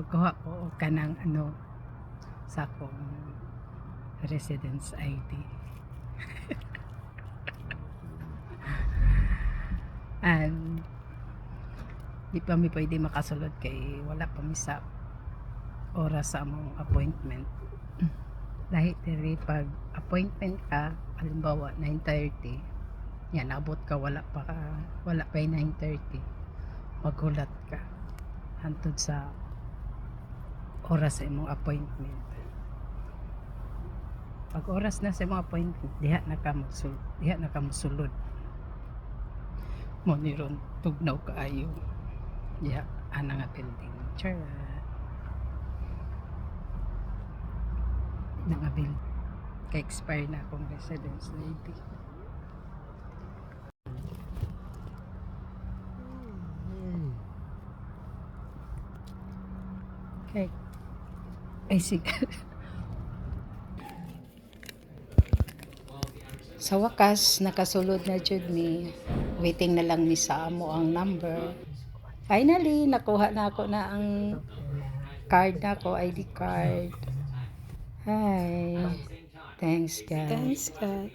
kuha ko ka ng ano sa akong residence ID. And di pa mi pwede makasulod kay wala pa mi sa oras sa among appointment. Dahil diri pag appointment ka, halimbawa 9:30, yan abot ka wala pa 9:30, maghulat ka hantod sa oras sa imong appointment. Pag oras na sa imong appointment, diha na ka mosulod. Mo niron tugnaw kaayo diha ana nga building. Charot. Nangabil ka-expire na akong residence ID. Okay. Ay sige. Sa wakas nakasulod na jud mi. Waiting na lang mi sa amo ang number. Finally nakuha na ako na ang card na ko, ID card. Hi. Thanks God. Thanks, God.